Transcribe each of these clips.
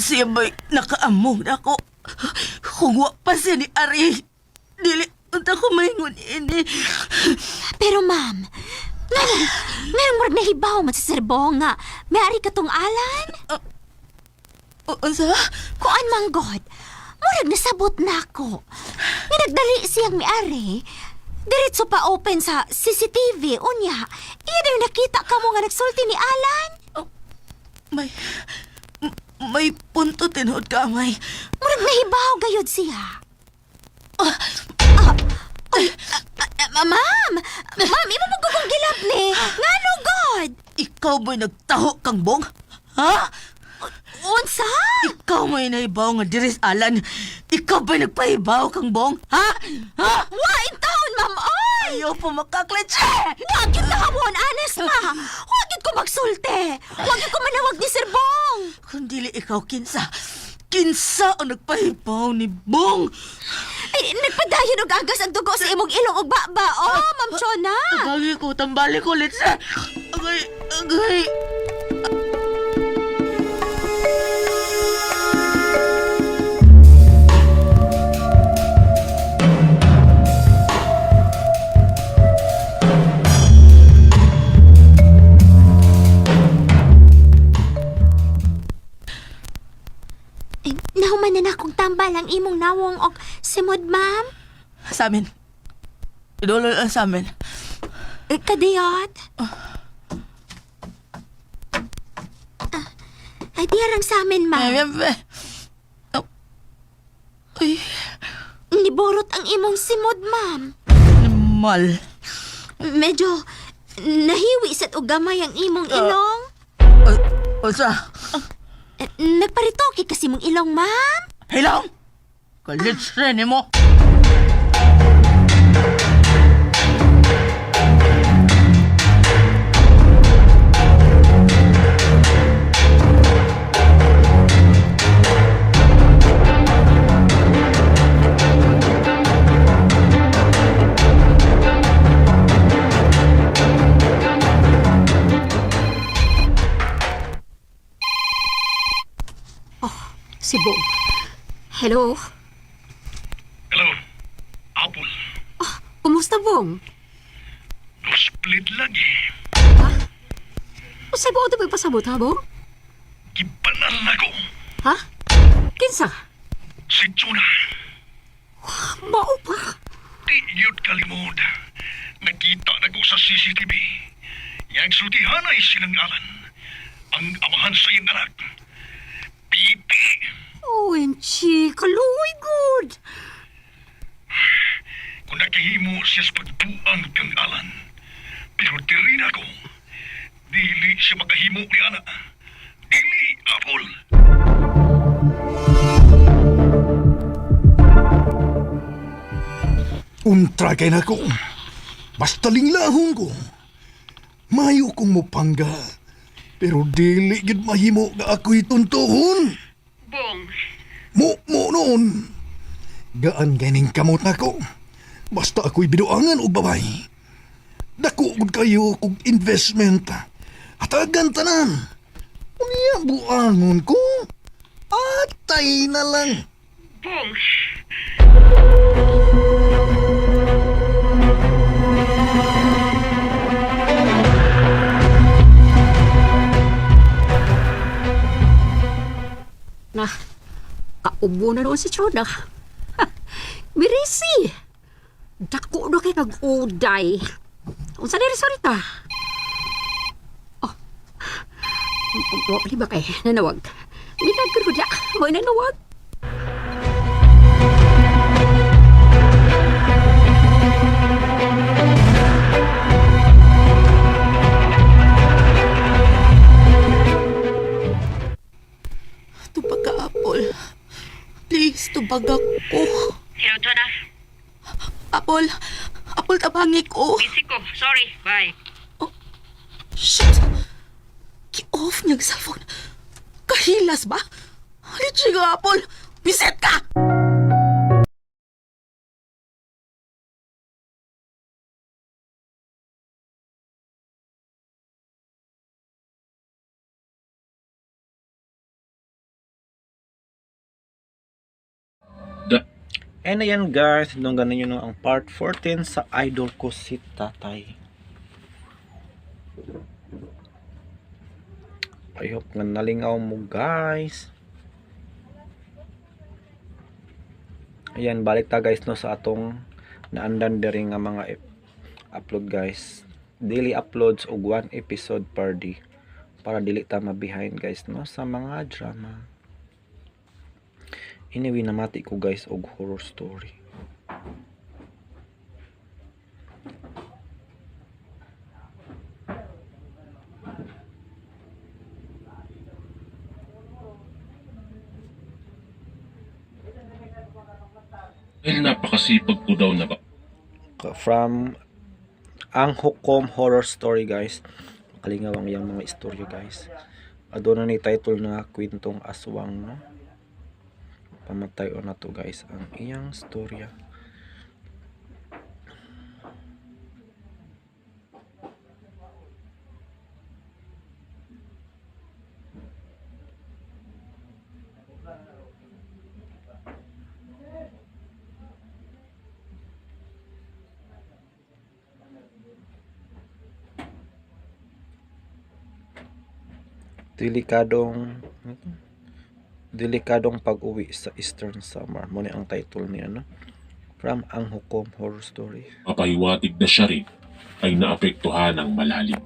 Siya ba'y nakaamong na ako? Kung wa pa siya ni Ari, dili unta ko maingon ini. Pero ma'am, ngayon mo nahibaw man sa serbong nga may ari katong alan? Unsa? Kuan man God, murag nasabot na ako. Nga nagdali siyang may ari, diretso pa open sa CCTV, unya. Iya na yung nakita ka mo nga nagsulti ni Alan. May punto tinod ka, may. Murag nahibaw gayod siya. Ma'am! Ma'am, imo mo kung gilap ni. Nga no, God! Ikaw ba'y nagtaho kang bong? Ha? Unsa? Ikaw may naibaw nga diris Alan. Ikaw ba'y nagpahibaw kang bong? Ha? Ha? Wain taon, ma'am, oy! Ayaw po makaklitse! Wag yun na hamon, honest ma! Wag yun ko magsulte! Wag yun ko manawag ni Sir Bong! Kung dili ikaw kinsa ang nagpahibaw ni Bong! Ay, nagpadayon og agas ang dugo sa imong ilong og baba, oh, Ma'am Chona! Tambali ko, litse! Agay! Nahuman na akong tambal ang imong nawong og simod, ma'am. Sa amin. Idolo lang sa amin. Kadiyot? Ay, diyarang sa amin, ma'am. Ay, Niborot ang imong simod, ma'am. mal. Medyo nahiwi sa't og gamay ang imong ilong. Unsa? Nagparitoke kasi mong ilong, ma'am. Hilong! Kalitse ni mo! Si Bong. Hello? Hello, Apple. Kumusta, Bong? Split lagi. Usay mo ito may pasabot, ha, Bong? Gibanal na ko. Ha? Kinsa? Si Chuna. Mao pa. Di yun kalimod. Nakita na ko sa CCTV. Yang sultihan ay sinangalan. Ang amahan sa iyong anak. Pipi. OMG, kaluoy good. Kung nakihimo siya sa pagbuang kang alan. Pero diri na ko. Dili siya makahimo ni Ana. Dili, Apple. Untra kay na ko. Basta linglahon ko. Mayo kong mupangga. Pero dili gid mahimo nga ako'y tuntuhon. Bong. Mo noon. Gaan ganing kamot na ko. Basta ako'y biduangan og babay. Dako gud kayo og investment. Hatagan tanan. Unya buangon ko. Atay na lang. Bong. Na, kaubo na doon si Chona. Birisi. Dako na kay kag-uday. Unsa na resort ta? Oh. Wala ba kay nanawag? Minag ko dia. Mo nanawag. Tubag ka, Apple. Please, tubag ako. Hello, Chona. Apple, tabangi ko. Busy ko. Sorry. Bye. Shit! Ki-off niyang cellphone. Kahilas ba? Halit siya, Apple. Biset ka! And ayan guys, tinunggan ninyo no ang part 14 sa Idol Ko si Tatay. I hope nga nalingaw mo guys. Ayan, balik ta guys no sa atong naandan diri nga mga upload guys. Daily uploads og 1 episode per day para dili ta ma-behind guys no sa mga drama. Anyway, namati ko guys og horror story. Dahil napakasipag ko daw na ba? From Ang Hukom Horror Story guys. Kalingaw ang iyang mga istorya guys. Aduna ni title nga Kwentong Aswang no. Pamatay o na to guys ang iyang storya. Delikadong pag-uwi sa Eastern Summer. Muna ang title niya no. From Ang Hukom Horror Story. Mapahiwatig na siya rin ay naapektuhan ng malalim.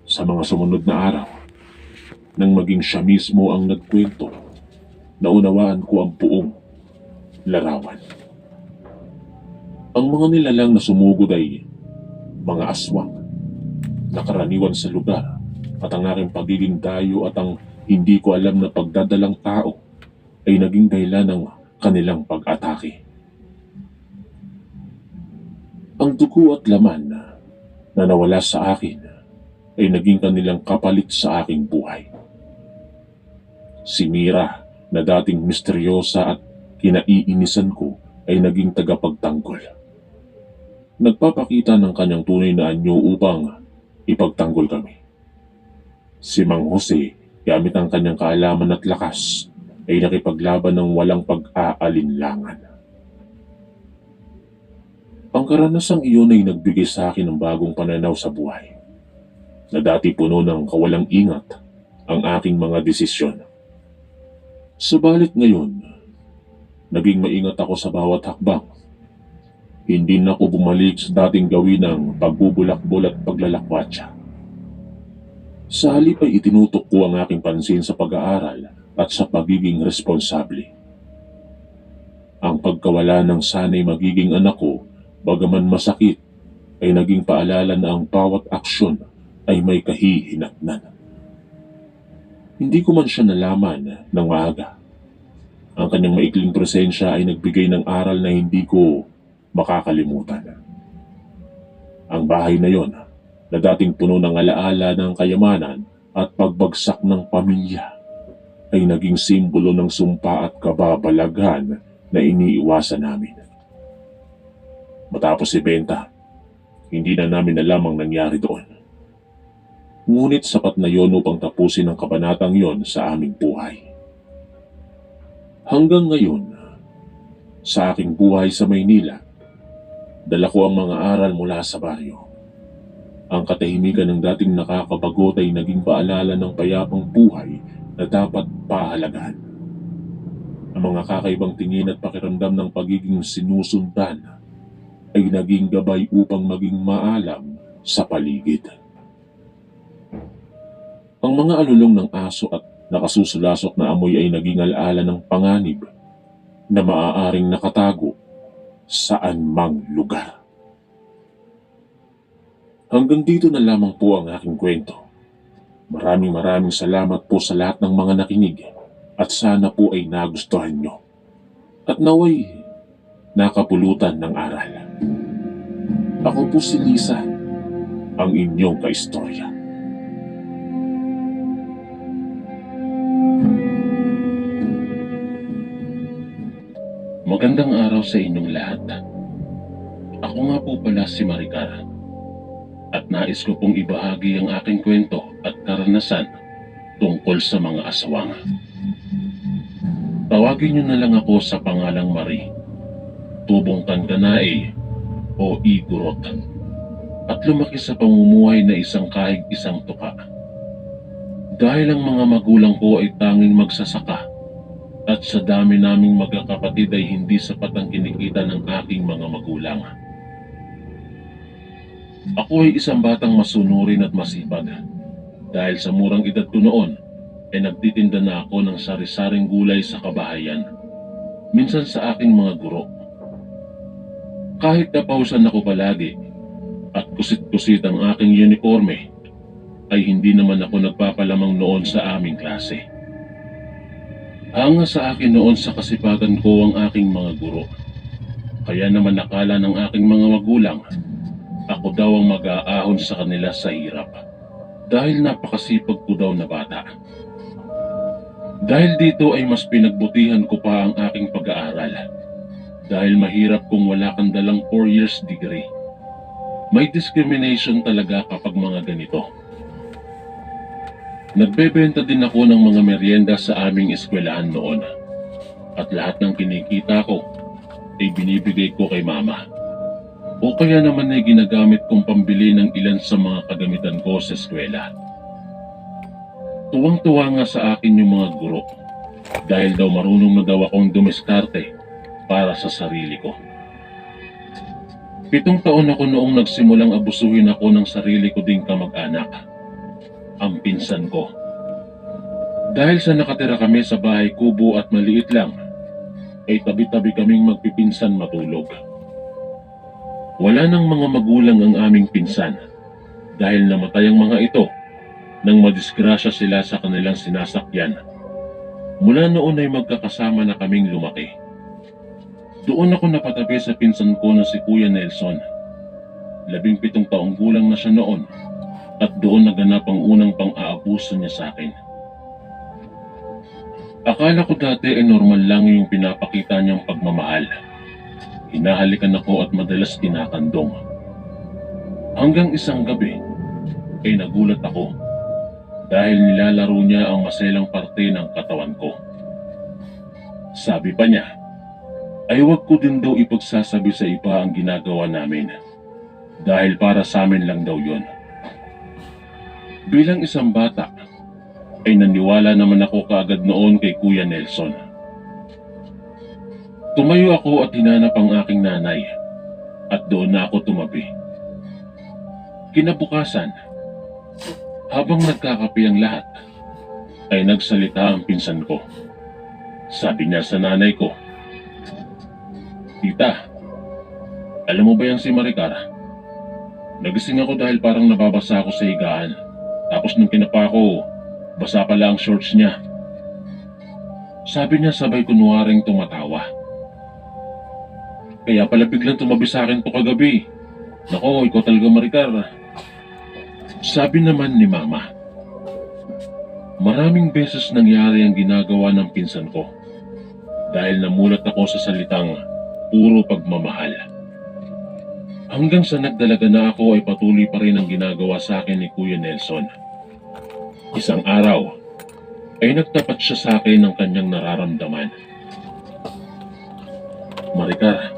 Sa mga sumunod na araw, nang maging siya mismo ang nagkwento, naunawaan ko ang buong larawan. Ang mga nilalang na sumugod ay mga aswang, nakaraniwan sa lugar, at ang aking pagiging dayo at ang hindi ko alam na pagdadalang tao ay naging dahilan ng kanilang pag-atake. Ang dugo at laman na nawala sa akin ay naging kanilang kapalit sa aking buhay. Si Mira na dating misteryosa at kinaiinisan ko ay naging tagapagtanggol. Nagpapakita ng kanyang tunay na anyo upang ipagtanggol kami. Si Mang Jose, gamit ang kanyang kaalaman at lakas, ay nakipaglaban ng walang pag-aalinlangan. Ang karanasang iyon ay nagbigay sa akin ng bagong pananaw sa buhay, na dati puno ng kawalang ingat ang aking mga desisyon. Subalit ngayon, naging maingat ako sa bawat hakbang. Hindi na ako bumalik sa dating gawin ng pagbubulakbol at paglalakwatsa. Sa halip ay itinutok ko ang aking pansin sa pag-aaral at sa pagiging responsable. Ang pagkawala ng sanay magiging anak ko, bagaman masakit, ay naging paalala na ang bawat aksyon ay may kahihinatnan. Hindi ko man siya nalaman ng maaga. Ang kanyang maikling presensya ay nagbigay ng aral na hindi ko makakalimutan. Ang bahay na yon, na dating puno ng alaala ng kayamanan at pagbagsak ng pamilya, ay naging simbolo ng sumpa at kababalaghan na iniiwasan namin. Matapos ibenta, hindi na namin alam ang nangyari doon. Ngunit sapat na yon upang tapusin ang kabanatang yon sa aming buhay. Hanggang ngayon, sa aking buhay sa Maynila, dala ko ang mga aral mula sa baryo. Ang katahimikan ng dating nakakabagot ay naging paalala ng payapang buhay na dapat pahalagahan. Ang mga kakaibang tingin at pakiramdam ng pagiging sinusundan ay naging gabay upang maging maalam sa paligid. Ang mga alulong ng aso at nakasusulasok na amoy ay naging alaala ng panganib na maaaring nakatago saan mang lugar. Hanggang dito na lamang po ang aking kwento. Maraming salamat po sa lahat ng mga nakinig at sana po ay nagustuhan nyo. At naway nakapulutan ng aral. Ako po si Lisa, ang inyong kaistorya. Magandang araw sa inyong lahat. Ako nga po pala si Maricar. At nais ko pong ibahagi ang aking kwento at karanasan tungkol sa mga aswang. Tawagin niyo na lang ako sa pangalang Marie, tubong Tanganae o Igorot, at lumaki sa pamumuhay na isang kahig isang tuka. Dahil ang mga magulang ko ay tanging magsasaka at sa dami naming magkakapatid ay hindi sapat ang kinikita ng aking mga magulang. Ako ay isang batang masunurin at masipag. Dahil sa murang edad ko noon, ay nagtitinda na ako ng sari-saring gulay sa kabahayan, minsan sa aking mga guro. Kahit napausan ako palagi at kusit-kusit ang aking uniforme, ay hindi naman ako nagpapalamang noon sa aming klase. Hanga sa akin noon sa kasipagan ko ang aking mga guro. Kaya naman nakala ng aking mga magulang, ako daw ang mag-aahon sa kanila sa hirap. Dahil napakasipag ko daw na bata. Dahil dito ay mas pinagbutihan ko pa ang aking pag-aaral. Dahil mahirap kung wala kang dalang 4 years degree. May discrimination talaga kapag mga ganito. Nagbebenta din ako ng mga merienda sa aming eskwelahan noon. At lahat ng kinikita ko ay binibigay ko kay mama. O kaya naman ay ginagamit kong pambili ng ilan sa mga kagamitan ko sa eskwela. Tuwang-tuwa nga sa akin yung mga guro dahil daw marunong na daw akong dumiskarte para sa sarili ko. 7 taon ako noong nagsimulang abusuhin ako ng sarili ko ding kamag-anak, ang pinsan ko. Dahil sa nakatira kami sa bahay kubo at maliit lang, ay tabi-tabi kaming magpipinsan matulog. Wala nang mga magulang ang aming pinsan dahil namatay ang mga ito nang madisgrasya sila sa kanilang sinasakyan. Mula noon ay magkakasama na kaming lumaki. Doon ako napatabi sa pinsan ko na si Kuya Nelson. 17 taong gulang na siya noon at doon naganap ang unang pang-aabuso niya sa akin. Akala ko dati ay normal lang yung pinapakita niyang pagmamahal. Hinahalikan ako at madalas kinakandong. Hanggang isang gabi ay nagulat ako dahil nilalaro niya ang maselang parte ng katawan ko. Sabi pa niya, ay huwag ko din daw ipagsasabi sa iba ang ginagawa namin dahil para sa amin lang daw yon. Bilang isang bata, ay naniwala naman ako kaagad noon kay Kuya Nelson. Tumayo ako at hinanap ang aking nanay at doon na ako tumabi. Kinabukasan, habang nagkakape ang lahat, ay nagsalita ang pinsan ko. Sabi niya sa nanay ko, "Tita, alam mo ba yang si Maricar? Nagising ako dahil parang nababasa ako sa higaan. Tapos nung kinapa ko, basa pala ang shorts niya." Sabi niya sabay kunwaring tumatawa. Kaya pala biglang tumabi sa akin to kagabi. Nako, ikaw talaga Maricar. Sabi naman ni Mama, maraming beses nangyari ang ginagawa ng pinsan ko dahil namulat ako sa salitang puro pagmamahal. Hanggang sa nagdalaga na ako ay patuloy pa rin ang ginagawa sa akin ni Kuya Nelson. Isang araw ay nagtapat siya sa akin ng kanyang nararamdaman. Maricar,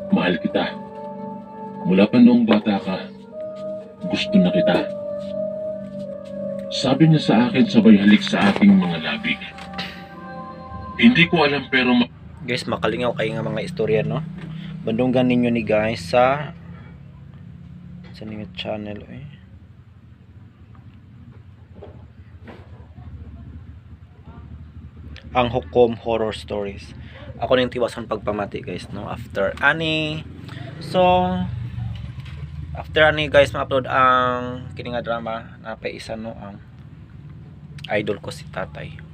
mahal kita. Mula pa noong bata ka, gusto na kita. Sabi niya sa akin sabay halik sa aking mga labig. Hindi ko alam pero Guys, makalingaw kayo nga mga istorya, no? Bandunggan ninyo ni guys sa ninyo channel Ang Hukom Horror Stories. Ako na yung tiwasan pagpamati guys, no? After ani guys ma-upload ang kining nga drama na paisa, no? Ang idol ko si Tatay.